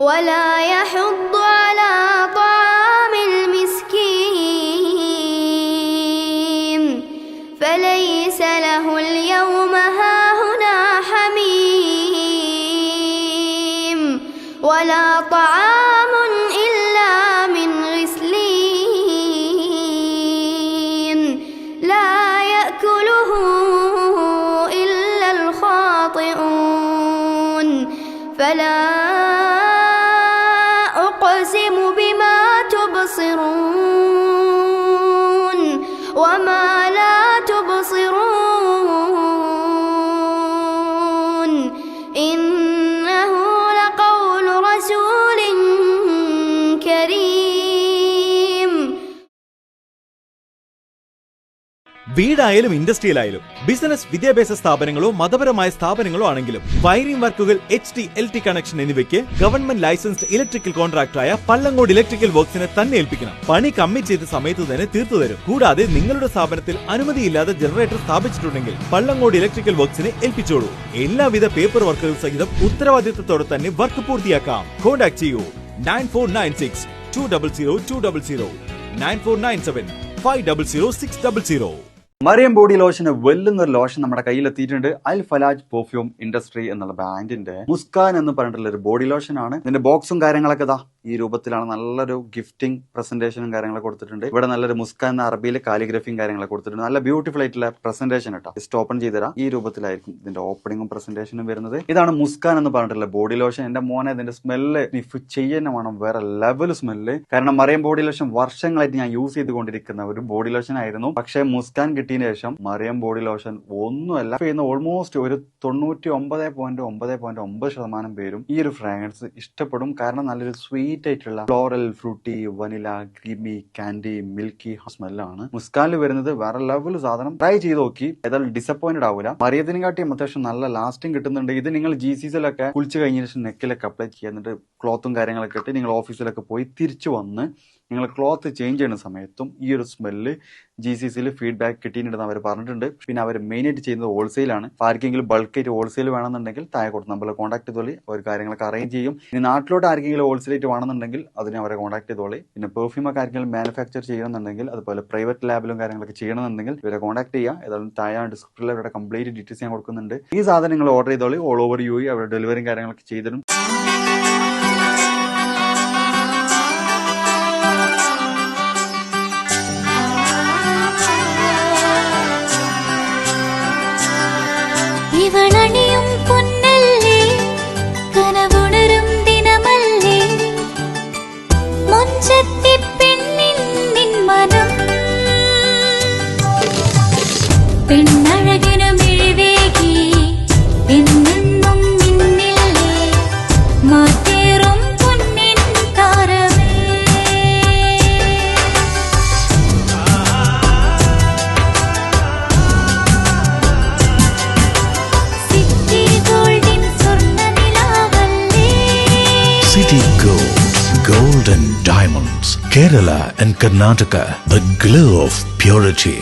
ولا يحض على طعام المسكين فليس له اليوم هاهنا حميم ولا طعام إلا من غسلين لا يأكله إلا الخاطئون فلا أقسم بما تبصرون وما لا تبصرون إنه لقول رسول كريم. വീടായാലും ഇൻഡസ്ട്രിയിലായാലും business, വിദ്യാഭ്യാസ സ്ഥാപനങ്ങളോ മതപരമായ സ്ഥാപനങ്ങളോ ആണെങ്കിലും വയറിംഗ് വർക്കുകൾ, HT, LT കണക്ഷൻ എന്നിവയ്ക്ക് ഗവൺമെന്റ് ലൈസൻസ്ഡ് ഇലക്ട്രിക്കൽ കോൺട്രാക്ടറായ പള്ളങ്ങോട് ഇലക്ട്രിക്കൽ വർക്സിനെ തന്നെ ഏൽപ്പിക്കണം. പണി കമ്മിറ്റ് ചെയ്ത സമയത്ത് തന്നെ തീർത്തു തരും. കൂടാതെ നിങ്ങളുടെ സ്ഥാപനത്തിൽ അനുമതിയില്ലാതെ ജനറേറ്റർ സ്ഥാപിച്ചിട്ടുണ്ടെങ്കിൽ പള്ളങ്ങോട് ഇലക്ട്രിക്കൽ വർക്സിനെ ഏൽപ്പിച്ചോളൂ. എല്ലാവിധ പേപ്പർ വർക്കുകൾ സഹിതം ഉത്തരവാദിത്തത്തോടെ തന്നെ വർക്ക് പൂർത്തിയാക്കാം. കോൺടാക്ട് ചെയ്യൂ 9496 200 200 9497 500 600. മറിയം ബോഡി ലോഷന് വെല്ലുന്ന ഒരു ലോഷൻ നമ്മുടെ കയ്യിലെത്തിയിട്ടുണ്ട്. അൽ ഫലാജ് പെർഫ്യൂം ഇൻഡസ്ട്രി എന്നുള്ള ബ്രാൻഡിന്റെ മുസ്കാൻ എന്ന് പറഞ്ഞിട്ടുള്ള ഒരു ബോഡി ലോഷൻ ആണ്. ഇതിന്റെ ബോക്സും കാര്യങ്ങളൊക്കെ ഇതാ ഈ രൂപത്തിലാണ്. നല്ലൊരു ഗിഫ്റ്റിംഗ് പ്രസന്റേഷനും കാര്യങ്ങളൊക്കെ കൊടുത്തിട്ടുണ്ട്. ഇവിടെ നല്ലൊരു മുസ്കാൻ എന്ന അറബിയിൽ കാലിഗ്രഫിയും കാര്യങ്ങളൊക്കെ കൊടുത്തിട്ടുണ്ട്. നല്ല ബ്യൂട്ടിഫുൾ ആയിട്ടുള്ള പ്രസന്റേഷൻ കേട്ടോ. ജസ്റ്റ് ഓപ്പൺ ചെയ്തുതരാം. ഈ രൂപത്തിലായിരിക്കും ഇതിന്റെ ഓപ്പണിംഗും പ്രസന്റേഷനും വരുന്നത്. ഇതാണ് മുസ്കാൻ എന്ന് പറഞ്ഞിട്ടുള്ള ബോഡി ലോഷൻ. എന്റെ മോനെ ഇതിന്റെ സ്മെല്ല് സ്നിഫ് ചെയ്യുന്ന വേണം, വേറെ ലെവൽ സ്മെല്ല്. കാരണം മറിയം ബോഡി ലോഷൻ വർഷങ്ങളായിട്ട് ഞാൻ യൂസ് ചെയ്തുകൊണ്ടിരിക്കുന്ന ഒരു ബോഡി ലോഷൻ ആയിരുന്നു. പക്ഷേ മുസ്കാൻ കിട്ടിയതിന് ശേഷം മറിയം ബോഡി ലോഷൻ ഒന്നുമല്ല ചെയ്യുന്ന ഓൾമോസ്റ്റ് ഒരു 99.9% പേരും ഈ ഒരു ഫ്രാഗ്രൻസ് ഇഷ്ടപ്പെടും. കാരണം നല്ലൊരു സ്വീറ്റ് ആയിട്ടുള്ള floral, fruity, vanilla, creamy, candy, milky സ്മെല്ലാണ് മുസ്കാനിൽ വരുന്നത്. വേറെ ലെവൽ സാധനം. ട്രൈ ചെയ്ത് നോക്കി, ഏതായാലും ഡിസപ്പോയിന്റഡ് ആവില്ല. മറിയത്തിനെ കാട്ടിയും അത്യാവശ്യം നല്ല ലാസ്റ്റിംഗ് കിട്ടുന്നുണ്ട്. ഇത് നിങ്ങൾ GCCയിലൊക്കെ കുളിച്ച് കഴിഞ്ഞ ശേഷം നെക്കിലൊക്കെ അപ്ലൈ ചെയ്യുന്നുണ്ട്. ക്ലോത്തും കാര്യങ്ങളൊക്കെ ഇട്ട് നിങ്ങൾ ഓഫീസിലൊക്കെ പോയി തിരിച്ചു വന്ന് നിങ്ങൾ ക്ലോത്ത് ചേഞ്ച് ചെയ്യുന്ന സമയത്തും ഈ ഒരു സ്മെല്ല് GCCയിൽ ഫീഡ്ബാക്ക് കിട്ടിയിട്ടുണ്ടെന്ന് അവർ പറഞ്ഞിട്ടുണ്ട്. പിന്നെ അവർ മെയിനായിട്ട് ചെയ്യുന്നത് ഹോൾസെയിലാണ്. ആർക്കെങ്കിലും ബൾക്കായിട്ട് ഹോൾസെയിൽ വേണമെന്നുണ്ടെങ്കിൽ താഴെ കൊടുത്ത് നമ്മളെ കോൺടാക്ട് ചെയ്തോളി. അവർ കാര്യങ്ങളൊക്കെ അറേഞ്ച് ചെയ്യും. ഇനി നാട്ടിലോട്ട് ആർക്കെങ്കിലും ഹോൾസെയിലായിട്ട് വേണമെന്നുണ്ടെങ്കിൽ അതിനെ അവരെ കോൺടാക്ട് ചെയ്തോളി. പിന്നെ പെർഫ്യൂമൊക്കെ ആർക്കെങ്കിലും മാനുഫാക്ചർ ചെയ്യണമെന്നുണ്ടെങ്കിൽ, അതുപോലെ പ്രൈവറ്റ് ലാബിലും കാര്യങ്ങളൊക്കെ ചെയ്യണമെന്നുണ്ടെങ്കിൽ ഇവരെ കോൺടാക്ട് ചെയ്യുക. ഏതായാലും താഴെ ഡിസ്ക്രിപ്ഷനിൽ അവരുടെ കംപ്ലീറ്റ് ഡീറ്റെയിൽസ് ഞാൻ കൊടുക്കുന്നുണ്ട്. ഈ സാധനം നിങ്ങൾ ഓർഡർ ചെയ്തോളി. ഓൾ ഓവർ UAE അവരുടെ ഡെലിവറിയും കാര്യങ്ങളൊക്കെ ചെയ്തിടും. ഇവളണിയും പൊന്നല്ലേ, കനവുണരും ദിനമല്ലേ, മുഞ്ചത്തി പെണ്ണിൻ നിൻ മനം, പെണ്ണഴകിനു മിഴിവേകി എന്നെന്നും നിന്നില്ലേ, മാറ്റേറും പൊന്നിൻ താരമേ. City Gold and Diamonds, Kerala and Karnataka, the glow of purity.